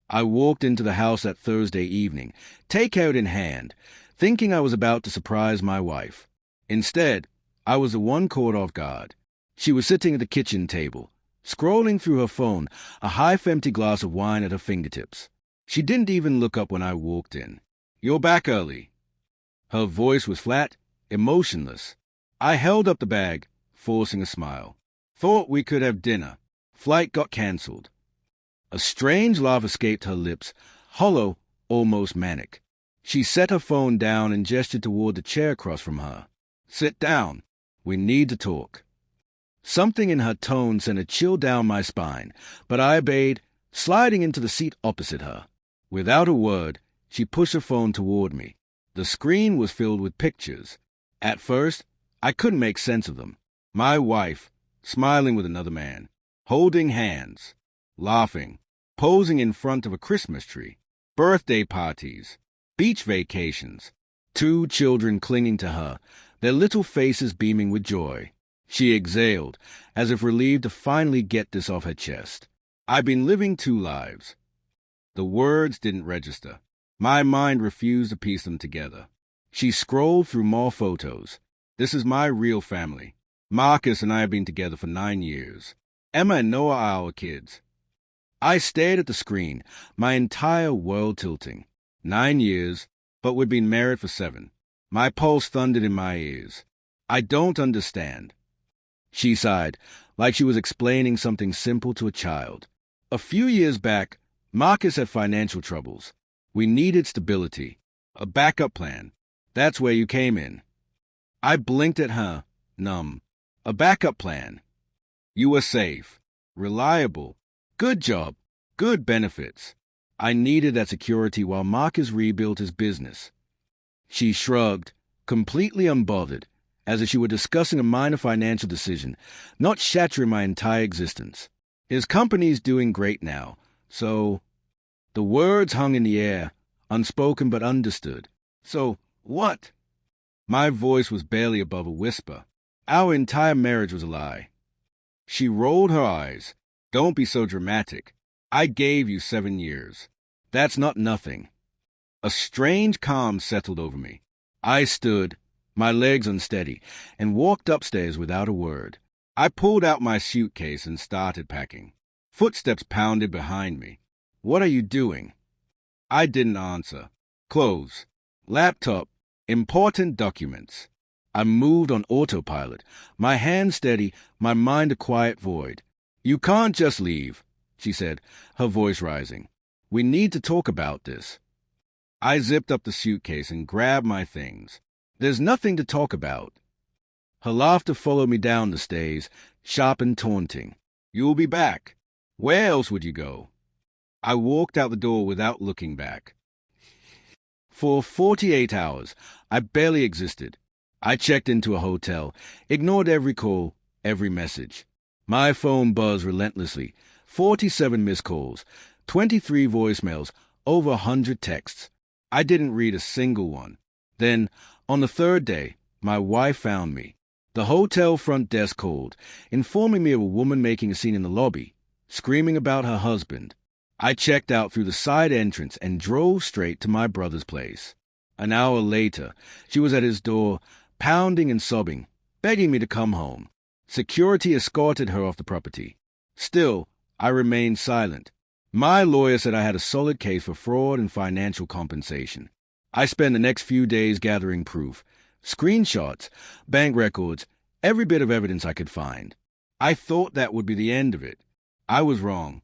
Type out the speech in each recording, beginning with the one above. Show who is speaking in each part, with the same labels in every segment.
Speaker 1: I walked into the house that Thursday evening, takeout in hand, thinking I was about to surprise my wife. Instead, I was the one caught off guard. She was sitting at the kitchen table, scrolling through her phone, a half-empty glass of wine at her fingertips. She didn't even look up when I walked in. "You're back early." Her voice was flat, emotionless. I held up the bag, forcing a smile. "Thought we could have dinner. Flight got cancelled." A strange laugh escaped her lips, hollow, almost manic. She set her phone down and gestured toward the chair across from her. "Sit down. We need to talk." Something in her tone sent a chill down my spine, but I obeyed, sliding into the seat opposite her. Without a word, she pushed her phone toward me. The screen was filled with pictures. At first, I couldn't make sense of them. My wife, smiling with another man, holding hands, laughing, posing in front of a Christmas tree, birthday parties, beach vacations, 2 children clinging to her, their little faces beaming with joy. She exhaled, as if relieved to finally get this off her chest. I've been living 2 lives. The words didn't register. My mind refused to piece them together. She scrolled through more photos. This is my real family. Marcus and I have been together for 9 years. Emma and Noah are our kids. I stared at the screen, my entire world tilting. 9 years, but we'd been married for 7. My pulse thundered in my ears. I don't understand. She sighed, like she was explaining something simple to a child. A few years back, Marcus had financial troubles. We needed stability, a backup plan. That's where you came in. I blinked at her, numb. A backup plan. You were safe, reliable, good job, good benefits. I needed that security while Marcus rebuilt his business. She shrugged, completely unbothered, as if she were discussing a minor financial decision, not shattering my entire existence. His company's doing great now, so... The words hung in the air, unspoken but understood. So, what? My voice was barely above a whisper. Our entire marriage was a lie. She rolled her eyes. Don't be so dramatic. I gave you 7 years. That's not nothing. A strange calm settled over me. I stood, my legs unsteady, and walked upstairs without a word. I pulled out my suitcase and started packing. Footsteps pounded behind me. "What are you doing?" I didn't answer. Clothes, laptop, important documents. I moved on autopilot, my hand steady, my mind a quiet void. "You can't just leave," she said, her voice rising. "We need to talk about this." I zipped up the suitcase and grabbed my things. "There's nothing to talk about." Her laughter followed me down the stairs, sharp and taunting. "You'll be back. Where else would you go?" I walked out the door without looking back. For 48 hours, I barely existed. I checked into a hotel, ignored every call, every message. My phone buzzed relentlessly. 47 missed calls, 23 voicemails, over 100 texts. I didn't read a single one. Then, on the 3rd day, my wife found me. The hotel front desk called, informing me of a woman making a scene in the lobby, screaming about her husband. I checked out through the side entrance and drove straight to my brother's place. An hour later, she was at his door, pounding and sobbing, begging me to come home. Security escorted her off the property. Still, I remained silent. My lawyer said I had a solid case for fraud and financial compensation. I spent the next few days gathering proof, screenshots, bank records, every bit of evidence I could find. I thought that would be the end of it. I was wrong.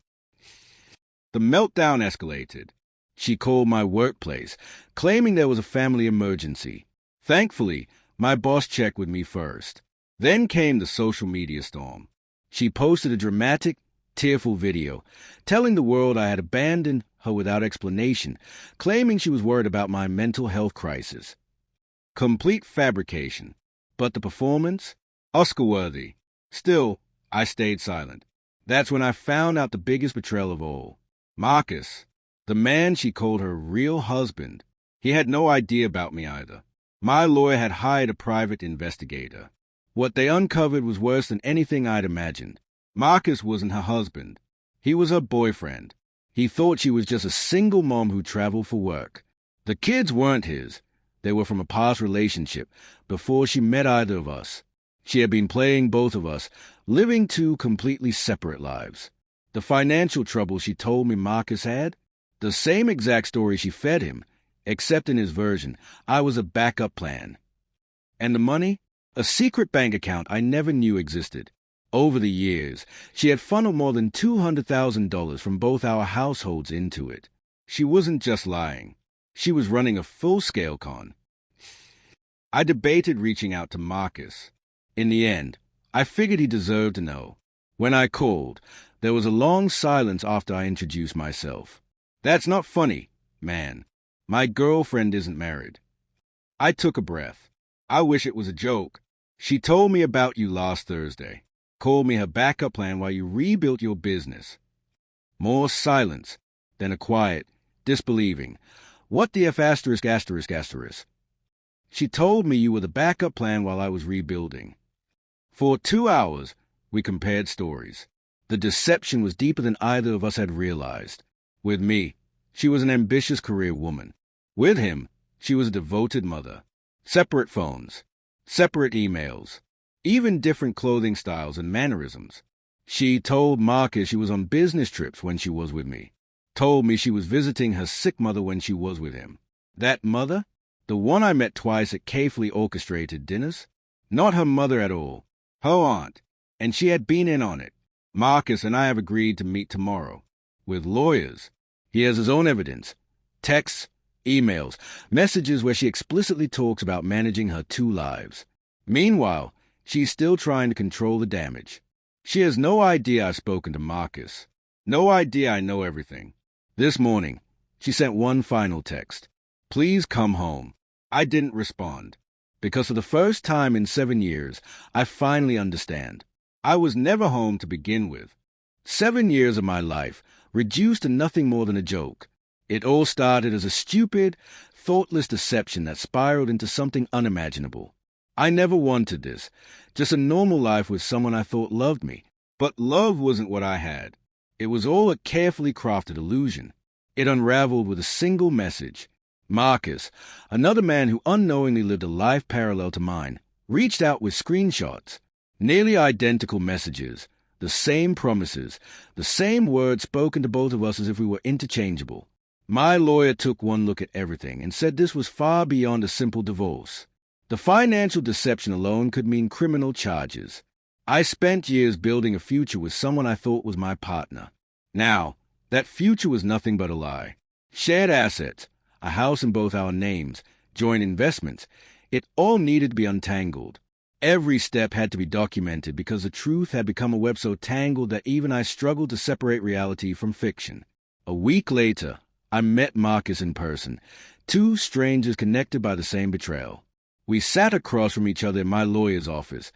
Speaker 1: The meltdown escalated. She called my workplace, claiming there was a family emergency. Thankfully, my boss checked with me first. Then came the social media storm. She posted a dramatic, tearful video, telling the world I had abandoned her without explanation, claiming she was worried about my mental health crisis. Complete fabrication. But the performance? Oscar-worthy. Still, I stayed silent. That's when I found out the biggest betrayal of all. Marcus, the man she called her real husband. He had no idea about me either. My lawyer had hired a private investigator. What they uncovered was worse than anything I'd imagined. Marcus wasn't her husband. He was her boyfriend. He thought she was just a single mom who traveled for work. The kids weren't his. They were from a past relationship before she met either of us. She had been playing both of us, living two completely separate lives. The financial trouble she told me Marcus had, the same exact story she fed him, except in his version, I was a backup plan. And the money? A secret bank account I never knew existed. Over the years, she had funneled more than $200,000 from both our households into it. She wasn't just lying. She was running a full-scale con. I debated reaching out to Marcus. In the end, I figured he deserved to know. When I called, there was a long silence after I introduced myself. That's not funny, man. My girlfriend isn't married. I took a breath. I wish it was a joke. She told me about you last Thursday. Called me her backup plan while you rebuilt your business. More silence, then a quiet, disbelieving. What the F asterisk asterisk asterisk? She told me you were the backup plan while I was rebuilding. For 2 hours, we compared stories. The deception was deeper than either of us had realized. With me, she was an ambitious career woman. With him, she was a devoted mother. Separate phones, separate emails, even different clothing styles and mannerisms. She told Marcus she was on business trips when she was with me. Told me she was visiting her sick mother when she was with him. That mother? The one I met twice at carefully orchestrated dinners? Not her mother at all. Her aunt. And she had been in on it. Marcus and I have agreed to meet tomorrow. With lawyers. He has his own evidence. Texts, emails, messages where she explicitly talks about managing her two lives. Meanwhile, she's still trying to control the damage. She has no idea I've spoken to Marcus. No idea I know everything. This morning, she sent one final text. Please come home. I didn't respond. Because for the first time in 7 years, I finally understand. I was never home to begin with. 7 years of my life, reduced to nothing more than a joke. It all started as a stupid, thoughtless deception that spiraled into something unimaginable. I never wanted this, just a normal life with someone I thought loved me. But love wasn't what I had. It was all a carefully crafted illusion. It unraveled with a single message. Marcus, another man who unknowingly lived a life parallel to mine, reached out with screenshots. Nearly identical messages, the same promises, the same words spoken to both of us as if we were interchangeable. My lawyer took one look at everything and said this was far beyond a simple divorce. The financial deception alone could mean criminal charges. I spent years building a future with someone I thought was my partner. Now, that future was nothing but a lie. Shared assets, a house in both our names, joint investments, it all needed to be untangled. Every step had to be documented because the truth had become a web so tangled that even I struggled to separate reality from fiction. A week later, I met Marcus in person, two strangers connected by the same betrayal. We sat across from each other in my lawyer's office,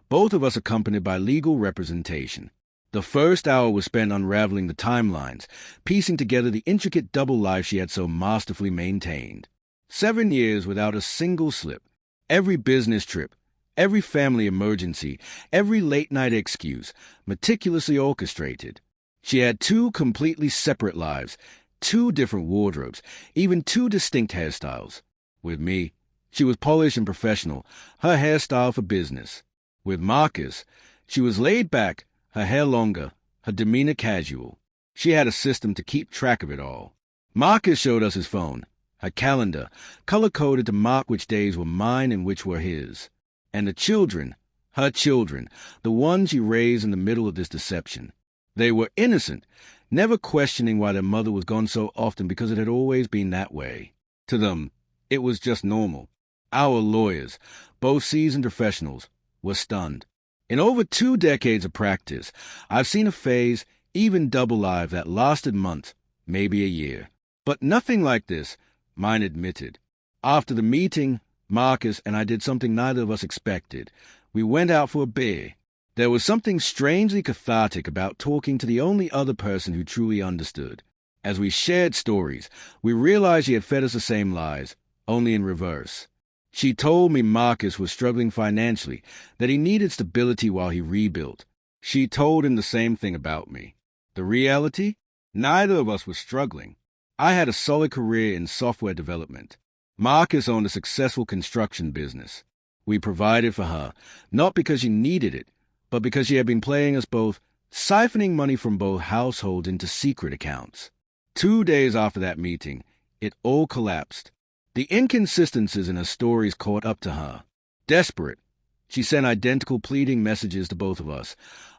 Speaker 1: both of us accompanied by legal representation. The first hour was spent unraveling the timelines, piecing together the intricate double life she had so masterfully maintained. 7 years without a single slip. Every business trip, every family emergency, every late-night excuse, meticulously orchestrated. She had two completely separate lives, two different wardrobes, even two distinct hairstyles. With me, she was polished and professional, her hairstyle for business. With Marcus, she was laid back, her hair longer, her demeanor casual. She had a system to keep track of it all. Marcus showed us his phone, her calendar, color-coded to mark which days were mine and which were his. And the children, her children, the ones she raised in the middle of this deception. They were innocent, never questioning why their mother was gone so often because it had always been that way. To them, it was just normal. Our lawyers, both seasoned professionals, were stunned. In over 2 decades of practice, I've seen a phase, even double live, that lasted months, maybe a year. But nothing like this, mine admitted. After the meeting, Marcus and I did something neither of us expected. We went out for a beer. There was something strangely cathartic about talking to the only other person who truly understood. As we shared stories, we realized she had fed us the same lies, only in reverse. She told me Marcus was struggling financially, that he needed stability while he rebuilt. She told him the same thing about me. The reality? Neither of us were struggling. I had a solid career in software development. Marcus owned a successful construction business. We provided for her, not because she needed it, but because she had been playing us both, siphoning money from both households into secret accounts. 2 days after that meeting, it all collapsed. The inconsistencies in her stories caught up to her. Desperate, she sent identical pleading messages to both of us,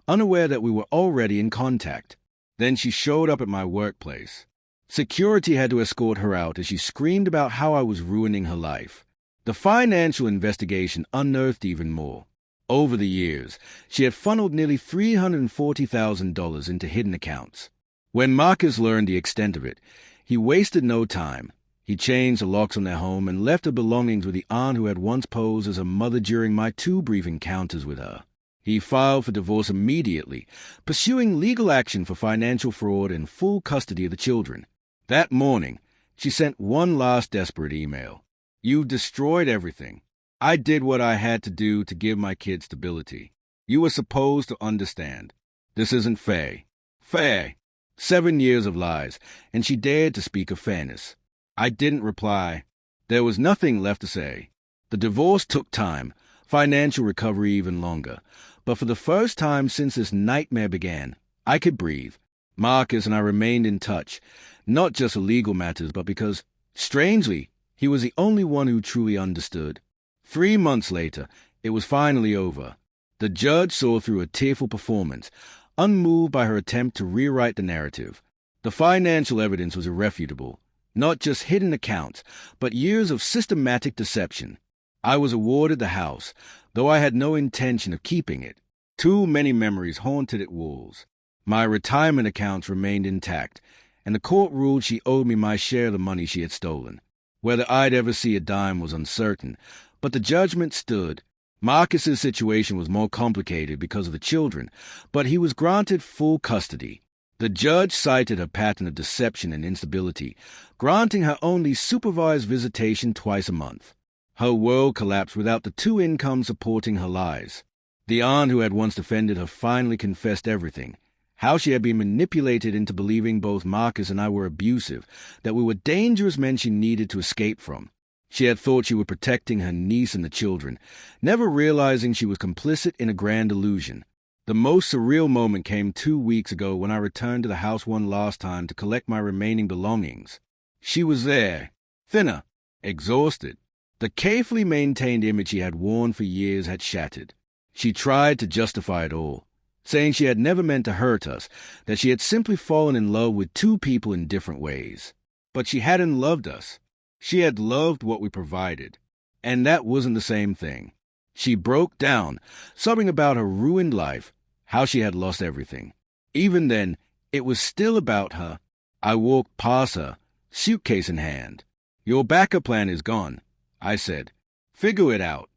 Speaker 1: unaware that we were already in contact. Then she showed up at my workplace. Security had to escort her out as she screamed about how I was ruining her life. The financial investigation unearthed even more. Over the years, she had funneled nearly $340,000 into hidden accounts. When Marcus learned the extent of it, he wasted no time. He changed the locks on their home and left her belongings with the aunt who had once posed as a mother during my 2 brief encounters with her. He filed for divorce immediately, pursuing legal action for financial fraud and full custody of the children. That morning, she sent one last desperate email. "You've destroyed everything. I did what I had to do to give my kids stability. You were supposed to understand. This isn't fair." Fair. 7 years of lies, and she dared to speak of fairness. I didn't reply. There was nothing left to say. The divorce took time, financial recovery even longer. But for the first time since this nightmare began, I could breathe. Marcus and I remained in touch, not just for legal matters, but because, strangely, he was the only one who truly understood. 3 months later, it was finally over. The judge saw through a tearful performance, unmoved by her attempt to rewrite the narrative. The financial evidence was irrefutable, not just hidden accounts, but years of systematic deception. I was awarded the house, though I had no intention of keeping it. Too many memories haunted its walls. My retirement accounts remained intact, and the court ruled she owed me my share of the money she had stolen. Whether I'd ever see a dime was uncertain, but the judgment stood. Marcus's situation was more complicated because of the children, but he was granted full custody. The judge cited her pattern of deception and instability, granting her only supervised visitation twice a month. Her world collapsed without the 2 incomes supporting her lies. The aunt who had once defended her finally confessed everything. How she had been manipulated into believing both Marcus and I were abusive, that we were dangerous men she needed to escape from. She had thought she was protecting her niece and the children, never realizing she was complicit in a grand illusion. The most surreal moment came 2 weeks ago when I returned to the house one last time to collect my remaining belongings. She was there, thinner, exhausted. The carefully maintained image she had worn for years had shattered. She tried to justify it all, saying she had never meant to hurt us, that she had simply fallen in love with 2 people in different ways. But she hadn't loved us. She had loved what we provided, and that wasn't the same thing. She broke down, sobbing about her ruined life, how she had lost everything. Even then, it was still about her. I walked past her, suitcase in hand. "Your backup plan is gone," I said. "Figure it out."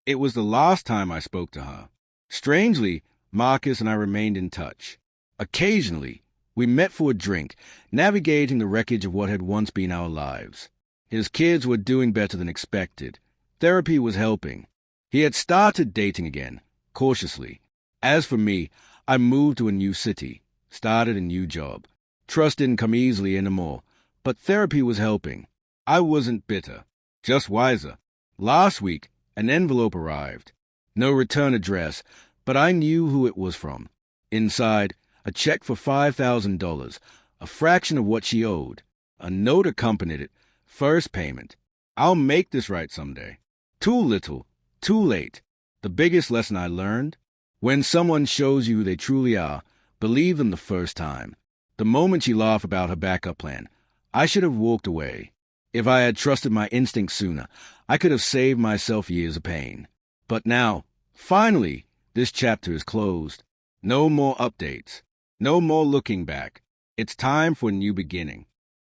Speaker 1: It was the last time I spoke to her. Strangely, Marcus and I remained in touch. Occasionally, we met for a drink, navigating the wreckage of what had once been our lives. His kids were doing better than expected. Therapy was helping. He had started dating again, cautiously. As for me, I moved to a new city, started a new job. Trust didn't come easily anymore, but therapy was helping. I wasn't bitter, just wiser. Last week, an envelope arrived. No return address, but I knew who it was from. Inside, a check for $5,000, a fraction of what she owed. A note accompanied it. First payment. I'll make this right someday. Too little, too late. The biggest lesson I learned? When someone shows you who they truly are, believe them the first time. The moment she laughed about her backup plan, I should have walked away. If I had trusted my instincts sooner, I could have saved myself years of pain. But now, finally, this chapter is closed. No more updates. No more looking back. It's time for a new beginning.